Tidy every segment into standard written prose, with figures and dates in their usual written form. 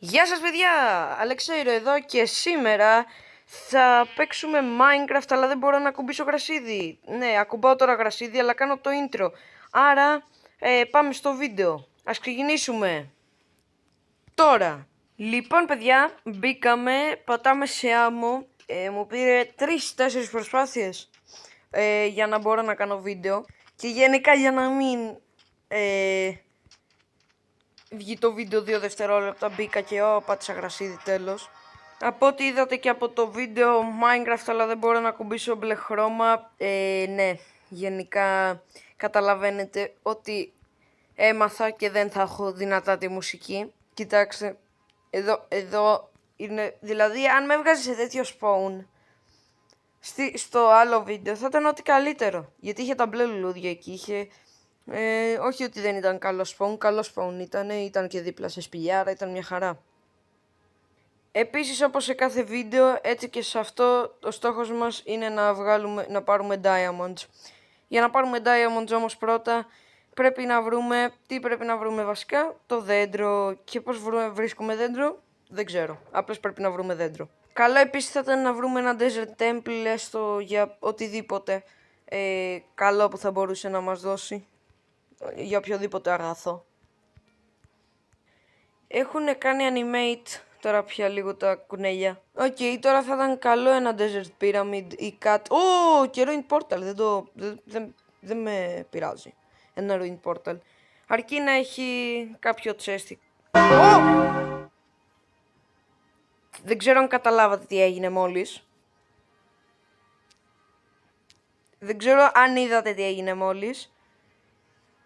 Γεια σας παιδιά, Αλεξέιρο εδώ και σήμερα θα παίξουμε Minecraft αλλά δεν μπορώ να ακουμπήσω γρασίδι. Ναι, ακουμπάω τώρα γρασίδι αλλά κάνω το intro. Άρα πάμε στο βίντεο, ας ξεκινήσουμε τώρα. Λοιπόν παιδιά, μπήκαμε, πατάμε σε άμμο, μου πήρε 3-4 προσπάθειες για να μπορώ να κάνω βίντεο. Και γενικά για να μην βγει το βίντεο 2 δευτερόλεπτα, μπήκα και πάτησα γρασίδι τέλος. Από ό,τι είδατε και από το βίντεο Minecraft αλλά δεν μπορώ να ακουμπήσω μπλε χρώμα, ναι, γενικά καταλαβαίνετε ότι έμαθα και δεν θα έχω δυνατά τη μουσική. Κοιτάξτε, εδώ είναι, δηλαδή αν με έβγαζε σε τέτοιο spawn στο άλλο βίντεο θα ήταν ό,τι καλύτερο. Γιατί είχε τα μπλε λουλούδια εκεί, είχε... όχι ότι δεν ήταν καλό spawn ήταν και δίπλα σε σπηλιάρα, ήταν μια χαρά. Επίσης όπως σε κάθε βίντεο, έτσι και σε αυτό, ο στόχος μας είναι να πάρουμε diamonds. Για να πάρουμε diamonds όμως πρώτα πρέπει να βρούμε, τι πρέπει να βρούμε βασικά, το δέντρο. Και πώς βρίσκουμε δέντρο, δεν ξέρω, απλώς πρέπει να βρούμε δέντρο. Καλό επίσης θα ήταν να βρούμε ένα desert temple, έστω για οτιδήποτε καλό που θα μπορούσε να μας δώσει, για οποιοδήποτε αγαθό. Έχουν κάνει animate τώρα πια λίγο τα κουνέλια. Οκ, τώρα θα ήταν καλό ένα desert pyramid ή κάτι. Ω, και ruined portal, δεν με πειράζει. Ένα ruined portal. Αρκεί να έχει κάποιο chest. Δεν ξέρω αν καταλάβατε τι έγινε μόλις. Δεν ξέρω αν είδατε τι έγινε μόλις.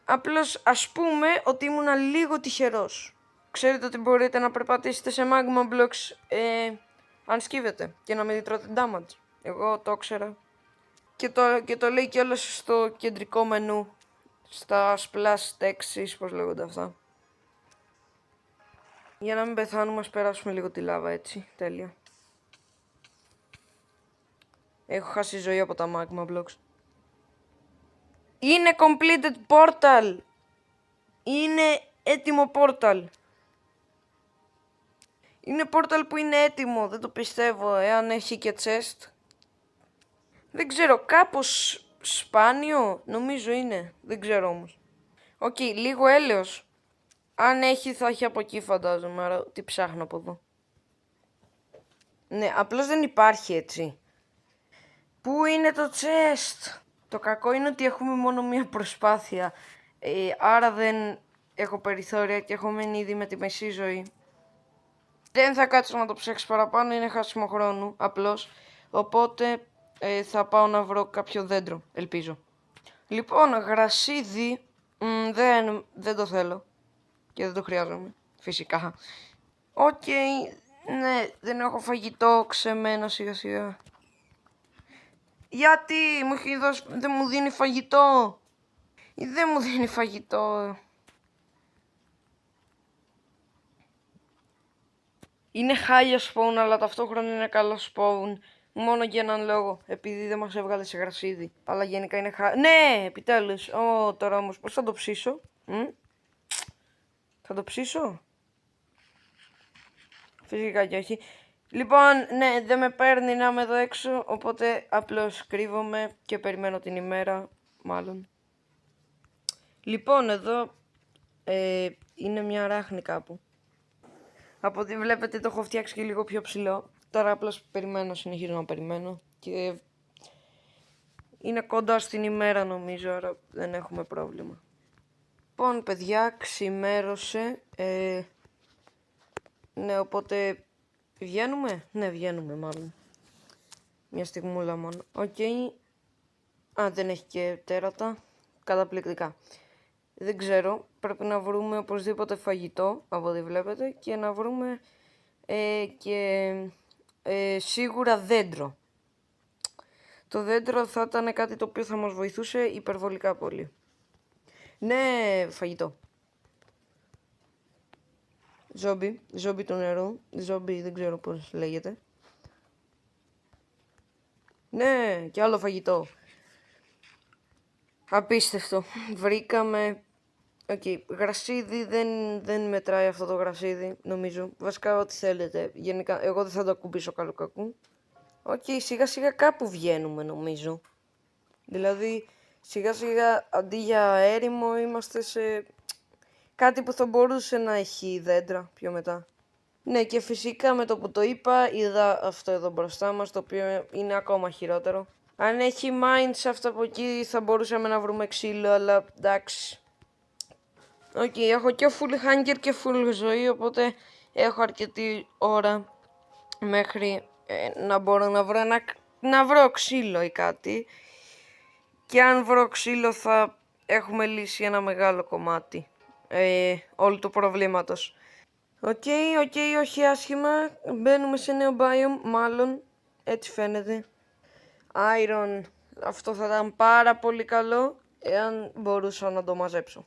Απλώς ας πούμε ότι ήμουνα λίγο τυχερός. Ξέρετε ότι μπορείτε να περπατήσετε σε magma blocks αν σκύβετε και να μην τρώτε damage. Εγώ το ήξερα. Και το λέει κιόλας στο κεντρικό μενού. Στα splash texts, πώς λέγονται αυτά. Για να μην πεθάνουμε, ας περάσουμε λίγο τη λάβα, έτσι. Τέλεια. Έχω χάσει ζωή από τα magma blocks. Είναι completed portal! Είναι έτοιμο portal. Είναι portal που είναι έτοιμο, δεν το πιστεύω, εάν έχει και chest. Δεν ξέρω, κάπως σπάνιο, νομίζω είναι, δεν ξέρω όμως. Οκ, λίγο έλαιος. Αν έχει θα έχει από εκεί φαντάζομαι, άρα τι ψάχνω από εδώ. Ναι, απλώς δεν υπάρχει έτσι. Πού είναι το chest? Το κακό είναι ότι έχουμε μόνο μία προσπάθεια, άρα δεν έχω περιθώρια και έχω μείνει ήδη με τη μεσή ζωή. Δεν θα κάτσω να το ψάξω παραπάνω, είναι χάσιμο χρόνου, απλώς. Οπότε θα πάω να βρω κάποιο δέντρο, ελπίζω. Λοιπόν, γρασίδι δεν το θέλω και δεν το χρειάζομαι, φυσικά. Οκ, ναι, δεν έχω φαγητό, ξεμένα σιγά σιγά. Γιατί μου έχει δώσει, δεν μου δίνει φαγητό. Δεν μου δίνει φαγητό. Είναι χάλια spawn, αλλά ταυτόχρονα είναι καλό spawn. Μόνο για έναν λόγο, επειδή δεν μας έβγαλε σε γρασίδι. Αλλά γενικά είναι ναι, επιτέλους. Τώρα όμως πώς θα το ψήσω? Θα το ψήσω? Φυσικά και όχι. Λοιπόν, ναι, δεν με παίρνει να είμαι εδώ έξω, οπότε απλώς κρύβομαι και περιμένω την ημέρα, μάλλον. Λοιπόν, εδώ είναι μια ράχνη κάπου. Από ό,τι βλέπετε το έχω φτιάξει και λίγο πιο ψηλό. Τώρα απλώς περιμένω, συνεχίζω να περιμένω και είναι κοντά στην ημέρα νομίζω, άρα δεν έχουμε πρόβλημα. Λοιπόν παιδιά, ξημέρωσε, ναι, οπότε βγαίνουμε, ναι, βγαίνουμε μάλλον. Μια στιγμούλα μόνο. Οκ. Α, δεν έχει και τέρατα. Καταπληκτικά. Δεν ξέρω, πρέπει να βρούμε οπωσδήποτε φαγητό, από ό,τι βλέπετε, και να βρούμε σίγουρα δέντρο. Το δέντρο θα ήταν κάτι το οποίο θα μας βοηθούσε υπερβολικά πολύ. Ναι, φαγητό. Ζόμπι του νερού, ζόμπι δεν ξέρω πώς λέγεται. Ναι, και άλλο φαγητό. Απίστευτο. Βρήκαμε Οκ, γρασίδι δεν μετράει αυτό το γρασίδι, νομίζω. Βασικά ό,τι θέλετε. Γενικά, εγώ δεν θα το ακουμπήσω καλό κακού. Οκ, σιγά σιγά κάπου βγαίνουμε νομίζω. Δηλαδή, σιγά σιγά αντί για έρημο είμαστε σε κάτι που θα μπορούσε να έχει δέντρα πιο μετά. Ναι, και φυσικά με το που το είπα είδα αυτό εδώ μπροστά μας, το οποίο είναι ακόμα χειρότερο. Αν έχει mines αυτό από εκεί θα μπορούσαμε να βρούμε ξύλο, αλλά εντάξει. Οκ, έχω και full hunger και full ζωή, οπότε έχω αρκετή ώρα μέχρι να μπορώ να βρω ξύλο ή κάτι. Και αν βρω ξύλο θα έχουμε λύσει ένα μεγάλο κομμάτι όλου του προβλήματος. Οκ, όχι άσχημα. Μπαίνουμε σε νέο biome, μάλλον έτσι φαίνεται. Iron, αυτό θα ήταν πάρα πολύ καλό εάν μπορούσα να το μαζέψω.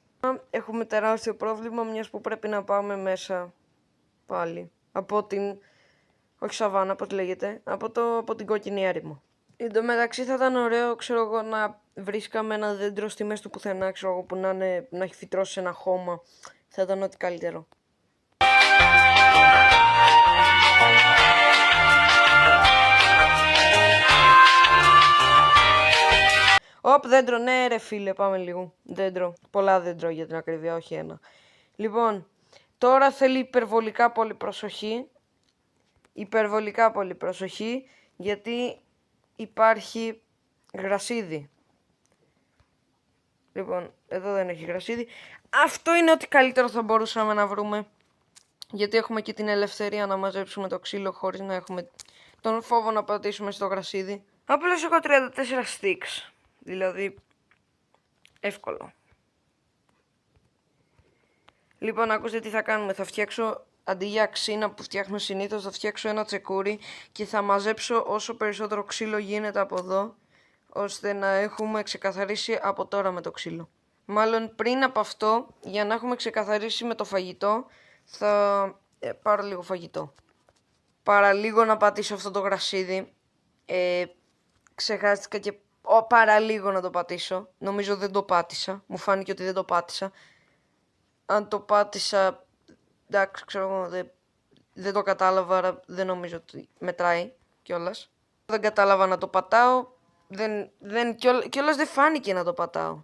Έχουμε τεράστιο πρόβλημα, μιας που πρέπει να πάμε μέσα πάλι από την, όχι σαβάνα πώς λέγεται, από την κόκκινη έρημο. Εν τω μεταξύ θα ήταν ωραίο, ξέρω εγώ, να βρίσκαμε ένα δέντρο στη μέση του πουθενά, ξέρω εγώ, που να έχει φυτρώσει ένα χώμα. Θα ήταν ό,τι καλύτερο. Δέντρο, ναι ρε φίλε, πάμε λίγο. Δέντρο, πολλά δέντρο για την ακρίβεια, όχι ένα. Λοιπόν, τώρα θέλει υπερβολικά πολύ προσοχή. Υπερβολικά πολύ προσοχή, γιατί υπάρχει γρασίδι. Λοιπόν, εδώ δεν έχει γρασίδι. Αυτό είναι ό,τι καλύτερο θα μπορούσαμε να βρούμε. Γιατί έχουμε και την ελευθερία να μαζέψουμε το ξύλο χωρίς να έχουμε τον φόβο να πατήσουμε στο γρασίδι. Απλώς έχω 34 sticks. Δηλαδή, εύκολο. Λοιπόν, ακούστε τι θα κάνουμε. Θα φτιάξω, αντί για ξύνα που φτιάχνω συνήθως, θα φτιάξω ένα τσεκούρι και θα μαζέψω όσο περισσότερο ξύλο γίνεται από εδώ, ώστε να έχουμε ξεκαθαρίσει από τώρα με το ξύλο. Μάλλον πριν από αυτό, για να έχουμε ξεκαθαρίσει με το φαγητό, θα πάρω λίγο φαγητό. Παραλίγο να πατήσω αυτό το γρασίδι. Ξεχάστηκα και παραλίγο να το πατήσω. Νομίζω δεν το πάτησα. Μου φάνηκε ότι δεν το πάτησα. Αν το πάτησα, εντάξει, ξέρω εγώ, δεν το κατάλαβα, άρα δεν νομίζω ότι μετράει κιόλας. Δεν κατάλαβα να το πατάω. Κιόλας δεν φάνηκε να το πατάω.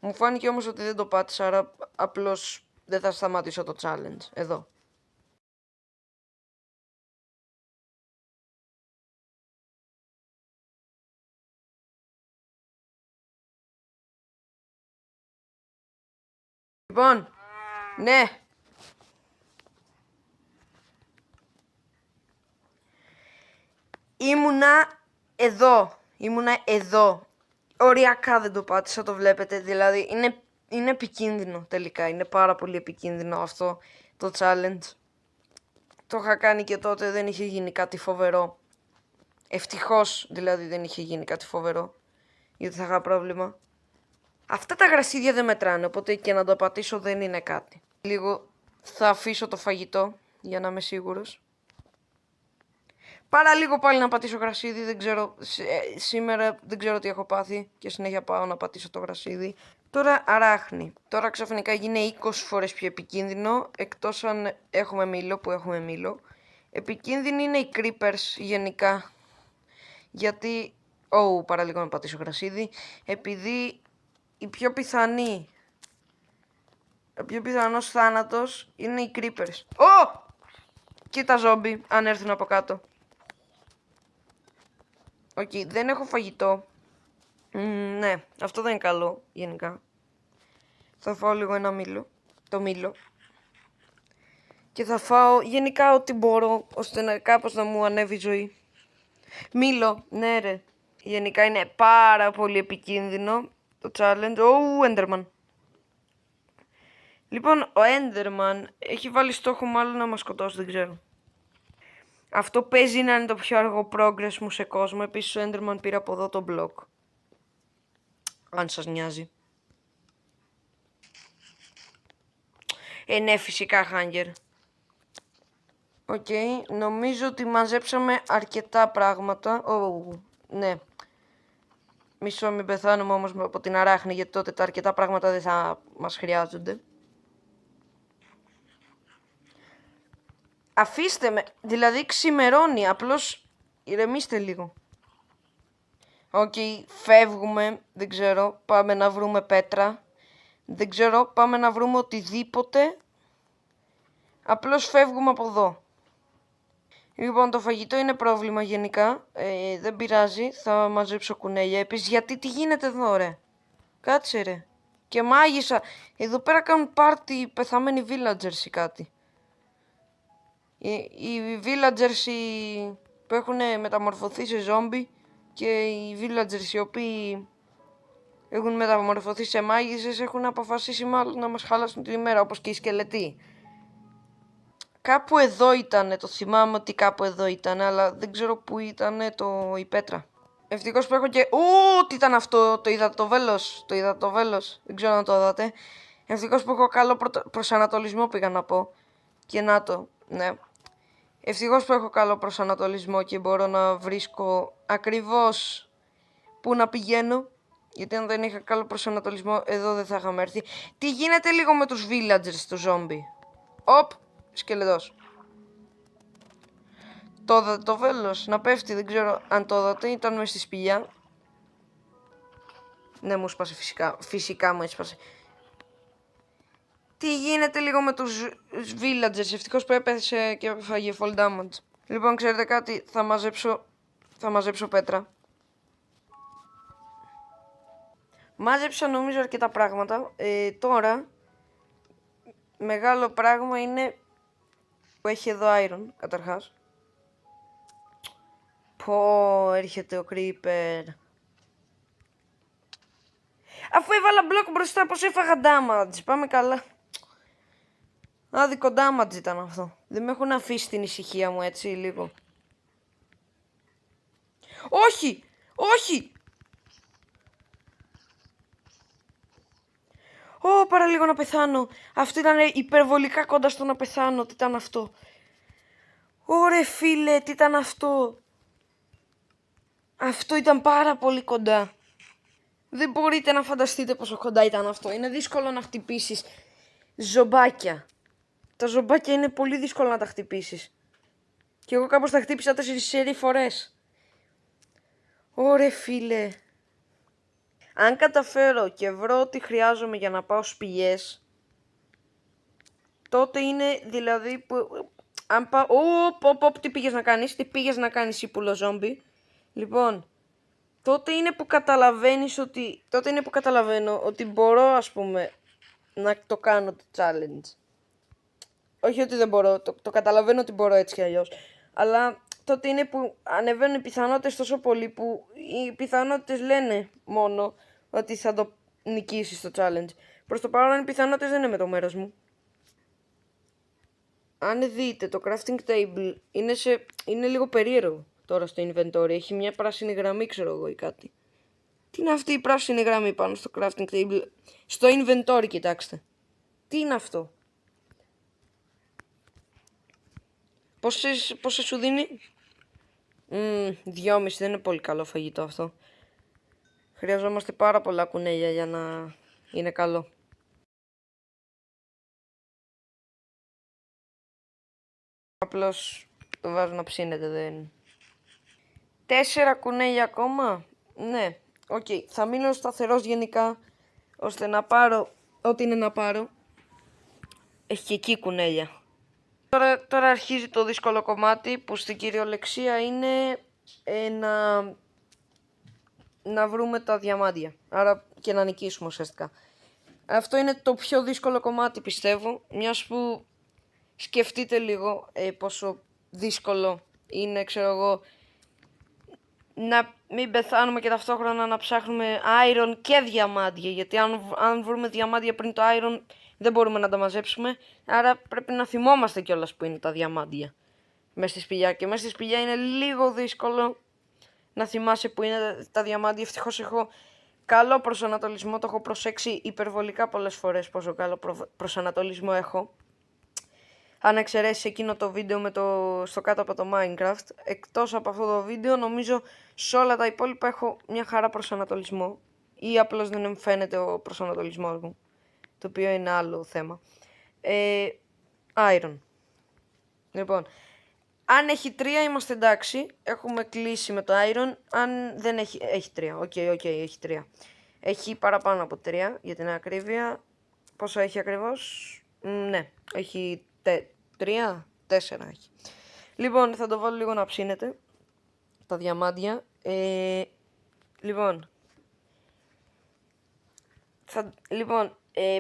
Μου φάνηκε όμως ότι δεν το πάτησα, άρα απλώς δεν θα σταματήσω το challenge. Εδώ. Λοιπόν, ναι. Ήμουνα εδώ. Οριακά δεν το πάτησα, το βλέπετε. Δηλαδή είναι επικίνδυνο τελικά. Είναι πάρα πολύ επικίνδυνο αυτό το challenge. Το είχα κάνει και τότε, δεν είχε γίνει κάτι φοβερό. Ευτυχώς δηλαδή δεν είχε γίνει κάτι φοβερό. Γιατί θα είχα πρόβλημα. Αυτά τα γρασίδια δεν μετράνε, οπότε και να το πατήσω δεν είναι κάτι. Λίγο θα αφήσω το φαγητό για να είμαι σίγουρος. Παραλίγο πάλι να πατήσω γρασίδι, δεν ξέρω, σήμερα δεν ξέρω τι έχω πάθει και συνέχεια πάω να πατήσω το γρασίδι. Τώρα αράχνη. Τώρα ξαφνικά γίνει 20 φορές πιο επικίνδυνο, εκτός αν έχουμε μήλο, που έχουμε μήλο. Επικίνδυνοι είναι οι creepers γενικά, γιατί, παραλίγο να πατήσω γρασίδι, επειδή η πιο πιθανός θάνατος είναι οι creepers. Και τα ζόμπι, αν έρθουν από κάτω. Οκ, δεν έχω φαγητό. Ναι, αυτό δεν είναι καλό, γενικά. Θα φάω λίγο ένα μήλο. Το μήλο. Και θα φάω γενικά ό,τι μπορώ, ώστε κάπως να μου ανέβει η ζωή. Μήλο, ναι ρε. Γενικά είναι πάρα πολύ επικίνδυνο το challenge. Enderman. Λοιπόν, ο Enderman έχει βάλει στόχο μάλλον να μας σκοτώσει, δεν ξέρω. Αυτό παίζει να είναι το πιο αργό progress μου σε κόσμο. Επίσης ο Enderman πήρε από εδώ το block. Αν σας νοιάζει. Ναι, φυσικά Hunger. Οκ, νομίζω ότι μαζέψαμε αρκετά πράγματα. Ναι. Μισό μην πεθάνουμε όμως από την αράχνη, γιατί τότε τα αρκετά πράγματα δεν θα μας χρειάζονται. Αφήστε με, δηλαδή ξημερώνει, απλώς ηρεμήστε λίγο. Οκ, φεύγουμε, δεν ξέρω, πάμε να βρούμε πέτρα. Δεν ξέρω, πάμε να βρούμε οτιδήποτε. Απλώς φεύγουμε από εδώ. Λοιπόν, το φαγητό είναι πρόβλημα γενικά. Δεν πειράζει, θα μαζέψω κουνέλια. Επίσης, γιατί τι γίνεται εδώ, ρε. Κάτσε, ρε. Και μάγισσα. Εδώ πέρα κάνουν πάρτι πεθαμένοι villagers ή κάτι. Οι villagers που έχουν μεταμορφωθεί σε ζόμπι και οι villagers οι οποίοι έχουν μεταμορφωθεί σε μάγισσες έχουν αποφασίσει μάλλον να μας χαλάσουν την ημέρα, όπως και οι σκελετοί. Κάπου εδώ ήτανε, το θυμάμαι ότι κάπου εδώ ήτανε, αλλά δεν ξέρω που ήτανε η πέτρα. Ευτυχώς που έχω και... τι ήταν αυτό, το υδατοβέλος, δεν ξέρω αν το είδατε. Ευτυχώς που έχω καλό προσανατολισμό πήγα να πω. Και να το, ναι. Ευτυχώς που έχω καλό προσανατολισμό και μπορώ να βρίσκω ακριβώς πού να πηγαίνω. Γιατί αν δεν είχα καλό προσανατολισμό, εδώ δεν θα είχαμε έρθει. Τι γίνεται λίγο με τους villagers στο zombie. Οπ, σκελετός. Το βέλος να πέφτει, δεν ξέρω αν το είδατε, ήταν μες στη σπηλιά. Ναι, μου σπάσε φυσικά, φυσικά μου έσπασε. Τι γίνεται λίγο με τους villagers, ευτυχώς που έπεσε και έφαγε fall damage. Λοιπόν, ξέρετε κάτι, θα μαζέψω πέτρα. Μάζεψα νομίζω αρκετά πράγματα. Τώρα, μεγάλο πράγμα είναι που έχει εδώ iron, καταρχάς. Πω, έρχεται ο creeper. Αφού έβαλα μπλοκ μπροστά, πως έφαγα damage. Πάμε καλά. Άδικο damage ήταν αυτό. Δεν με έχουν αφήσει την ησυχία μου έτσι λίγο. Όχι! Όχι! Παραλίγο να πεθάνω. Αυτό ήταν υπερβολικά κοντά στο να πεθάνω. Τι ήταν αυτό? Ωρε φίλε, τι ήταν αυτό? Αυτό ήταν πάρα πολύ κοντά. Δεν μπορείτε να φανταστείτε πόσο κοντά ήταν αυτό. Είναι δύσκολο να χτυπήσεις ζομπάκια. Τα ζομπάκια είναι πολύ δύσκολο να τα χτυπήσεις. Και εγώ κάπως τα χτύπησα 4 φορές. Ωρε φίλε. Αν καταφέρω και βρω ό,τι χρειάζομαι για να πάω σπηλιές, τότε είναι δηλαδή που... Αν πάω... τι πήγες να κάνεις? Τι πήγες να κάνεις ή πουλο ζόμπι? Λοιπόν, τότε είναι που καταλαβαίνεις ότι... Τότε είναι που καταλαβαίνω ότι μπορώ, ας πούμε, να το κάνω το challenge. Όχι ότι δεν μπορώ, το καταλαβαίνω ότι μπορώ έτσι κι αλλιώς. Αλλά τότε είναι που ανεβαίνουν οι πιθανότητες τόσο πολύ που οι πιθανότητες λένε μόνο ότι θα το νικήσεις το challenge. Προς το παρόν οι πιθανότητες δεν είναι με το μέρος μου. Αν δείτε το crafting table είναι λίγο περίεργο τώρα στο inventory. Έχει μια πράσινη γραμμή, ξέρω εγώ, ή κάτι. Τι είναι αυτή η πράσινη γραμμή πάνω στο crafting table? Στο inventory, κοιτάξτε. Τι είναι αυτό? Πόσες σου δίνει? 2,5, δεν είναι πολύ καλό φαγητό αυτό. Χρειαζόμαστε πάρα πολλά κουνέλια για να είναι καλό. Απλώς το βάζω να ψήνεται, δεν... 4 κουνέλια ακόμα. Ναι, οκ. Θα μείνω σταθερός γενικά, ώστε να πάρω ό,τι είναι να πάρω. Έχει και εκεί κουνέλια. Τώρα αρχίζει το δύσκολο κομμάτι, που στην κυριολεξία είναι να βρούμε τα διαμάντια. Άρα και να νικήσουμε ουσιαστικά. Αυτό είναι το πιο δύσκολο κομμάτι, πιστεύω. Μιας που σκεφτείτε λίγο πόσο δύσκολο είναι, ξέρω εγώ, να μην πεθάνουμε και ταυτόχρονα να ψάχνουμε iron και διαμάντια. Γιατί αν βρούμε διαμάντια πριν το iron, δεν μπορούμε να τα μαζέψουμε. Άρα πρέπει να θυμόμαστε κιόλας που είναι τα διαμάντια μέσα στη σπηλιά. Και μέσα στη σπηλιά είναι λίγο δύσκολο να θυμάσαι που είναι τα διαμάντια. Ευτυχώς έχω καλό προσανατολισμό. Το έχω προσέξει υπερβολικά πολλές φορές πόσο καλό προσανατολισμό έχω. Αν εξαιρέσεις εκείνο το βίντεο με στο κάτω από το Minecraft, εκτός από αυτό το βίντεο, νομίζω σε όλα τα υπόλοιπα έχω μια χαρά προσανατολισμό. Ή απλώς δεν εμφαίνεται ο προσανατολισμός μου, το οποίο είναι άλλο θέμα. Iron. Λοιπόν, αν έχει 3 είμαστε εντάξει, έχουμε κλείσει με το Iron. Αν δεν έχει 3, οκ, έχει 3. Έχει παραπάνω από 3 για την ακρίβεια. Πόσο έχει ακριβώς? Ναι, έχει 3, 4 έχει. Λοιπόν, θα το βάλω λίγο να ψήνεται τα διαμάντια. Λοιπόν,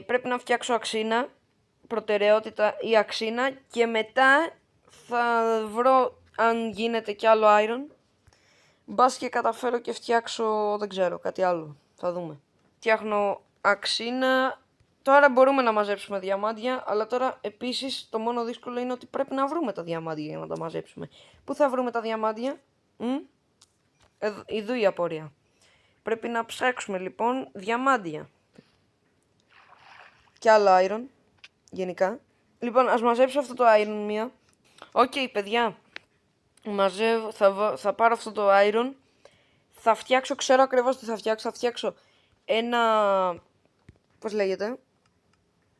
πρέπει να φτιάξω αξίνα, προτεραιότητα η αξίνα, και μετά θα βρω αν γίνεται κι άλλο iron. Μπας και καταφέρω και φτιάξω, δεν ξέρω, κάτι άλλο. Θα δούμε. Φτιάχνω αξίνα. Τώρα μπορούμε να μαζέψουμε διαμάντια, αλλά τώρα επίσης το μόνο δύσκολο είναι ότι πρέπει να βρούμε τα διαμάντια για να τα μαζέψουμε. Πού θα βρούμε τα διαμάντια? Εδώ η απορία. Πρέπει να ψάξουμε λοιπόν διαμάντια. Και άλλο iron, γενικά. Λοιπόν, ας μαζέψω αυτό το iron μία. Οκ, παιδιά. Μαζεύω, θα πάρω αυτό το iron. Θα φτιάξω, ξέρω ακριβώς τι θα φτιάξω. Θα φτιάξω ένα... πώς λέγεται?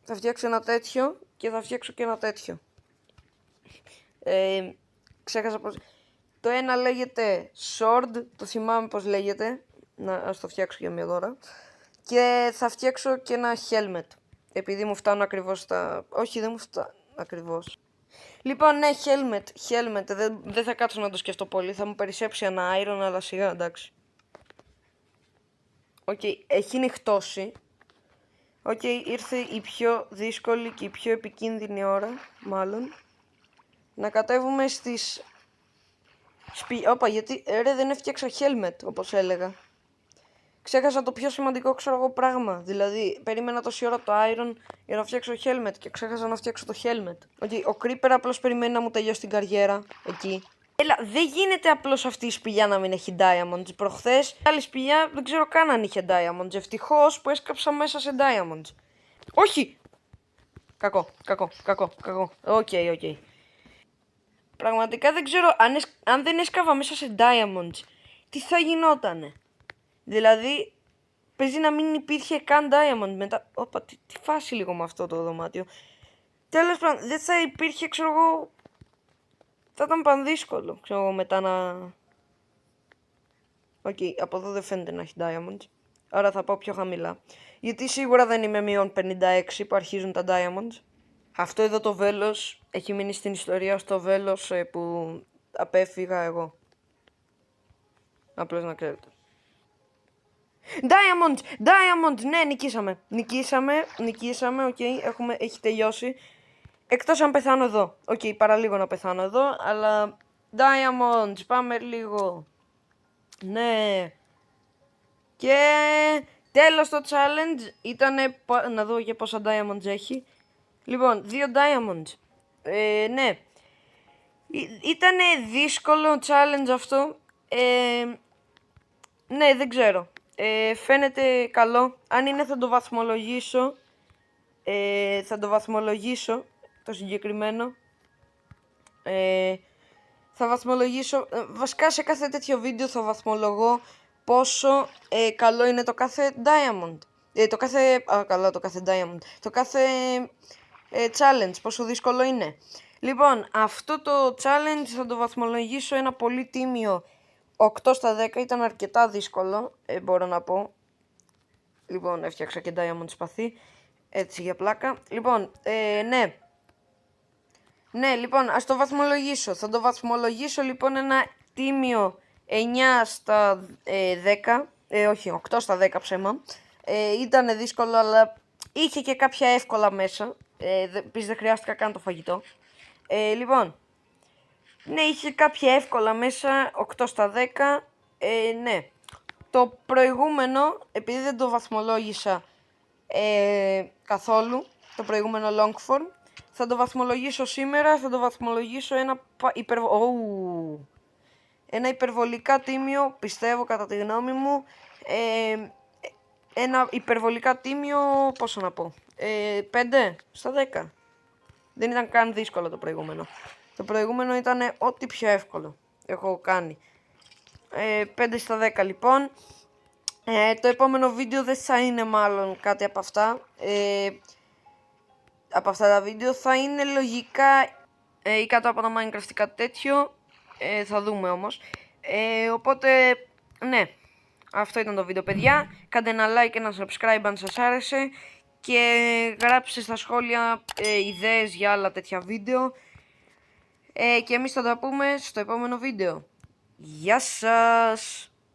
Θα φτιάξω ένα τέτοιο και θα φτιάξω και ένα τέτοιο. Ξέχασα πώς... Το ένα λέγεται sword, το θυμάμαι πώς λέγεται. Ας το φτιάξω για μια ώρα. Και θα φτιάξω και ένα helmet. Επειδή μου φτάνουν ακριβώς τα... Όχι, δεν μου φτάνουν ακριβώς. Λοιπόν, ναι, helmet. Δεν θα κάτσω να το σκεφτώ πολύ. Θα μου περισσέψει ένα iron, αλλά σιγά, εντάξει. Οκ, έχει νυχτώσει. Οκ, ήρθε η πιο δύσκολη και η πιο επικίνδυνη ώρα, μάλλον. Να κατέβουμε στις... Όπα, γιατί δεν έφτιαξα helmet, όπως έλεγα. Ξέχασα το πιο σημαντικό, ξέρω εγώ, πράγμα. Δηλαδή, περίμενα τόση ώρα το iron για να φτιάξω helmet και ξέχασα να φτιάξω το helmet. Ο creeper απλώς περιμένει να μου τελειώσει την καριέρα εκεί. Έλα, δεν γίνεται απλώς αυτή η σπηλιά να μην έχει diamonds. Προχθές, άλλη σπηλιά δεν ξέρω καν αν είχε diamonds. Ευτυχώς που έσκαψα μέσα σε diamonds. Όχι! Κακό. Οκ. Πραγματικά δεν ξέρω αν δεν έσκαβα μέσα σε diamonds, τι θα γινότανε. Δηλαδή, παίζει να μην υπήρχε καν diamond μετά. Όπα, τι φάση λίγο με αυτό το δωμάτιο. Τέλος πάντων, δεν θα υπήρχε, ξέρω εγώ. Θα ήταν πανδύσκολο, ξέρω εγώ, μετά να... Οκ, από εδώ δεν φαίνεται να έχει diamonds. Άρα θα πάω πιο χαμηλά. Γιατί σίγουρα δεν είμαι μείον 56 που αρχίζουν τα diamonds. Αυτό εδώ το βέλος έχει μείνει στην ιστορία στο βέλος που απέφυγα εγώ. Απλώς να ξέρετε. Diamonds, ναι, νικήσαμε, οκ, έχει τελειώσει. Εκτός αν πεθάνω εδώ. Οκ, παραλίγο να πεθάνω εδώ, αλλά diamonds, πάμε λίγο. Ναι. Και τέλος το challenge ήτανε, να δω για πόσα diamonds έχει. Λοιπόν, 2 diamonds. Ναι. Ήτανε δύσκολο challenge αυτό. Ναι, δεν ξέρω. Φαίνεται καλό. Αν είναι θα το βαθμολογήσω το συγκεκριμένο. Θα βαθμολογήσω, βασικά σε κάθε τέτοιο βίντεο θα βαθμολογώ πόσο καλό είναι το κάθε diamond. Το κάθε diamond. Το κάθε challenge, πόσο δύσκολο είναι. Λοιπόν, αυτό το challenge θα το βαθμολογήσω ένα πολύ τίμιο 8 στα 10. Ήταν αρκετά δύσκολο, μπορώ να πω. Λοιπόν, έφτιαξα και diamond σπαθί, έτσι για πλάκα. Λοιπόν, ναι. Ναι, λοιπόν, ας το βαθμολογήσω. Θα το βαθμολογήσω λοιπόν ένα τίμιο 9 στα 10. Όχι, 8 στα 10 ψέμα. Ήτανε δύσκολο, αλλά είχε και κάποια εύκολα μέσα. Επίσης δεν χρειάστηκα καν το φαγητό. Λοιπόν, ναι, είχε κάποια εύκολα μέσα, 8 στα 10. Ναι. Το προηγούμενο, επειδή δεν το βαθμολόγησα καθόλου, το προηγούμενο long form, θα το βαθμολογήσω σήμερα, θα το βαθμολογήσω ένα υπερβολικά τίμιο, πιστεύω κατά τη γνώμη μου, ένα υπερβολικά τίμιο, πόσο να πω, 5 στα 10. Δεν ήταν καν δύσκολο το προηγούμενο. Το προηγούμενο ήταν ό,τι πιο εύκολο έχω κάνει. 5 στα 10 λοιπόν. Το επόμενο βίντεο δεν θα είναι μάλλον κάτι από αυτά. Από αυτά τα βίντεο θα είναι λογικά ή κάτω από το Minecraft ή κάτι τέτοιο. Θα δούμε όμως. Οπότε ναι, αυτό ήταν το βίντεο παιδιά. Κάντε ένα like και ένα subscribe αν σας άρεσε. Και γράψτε στα σχόλια ιδέες για άλλα τέτοια βίντεο. Και εμείς θα τα πούμε στο επόμενο βίντεο. Γεια σας!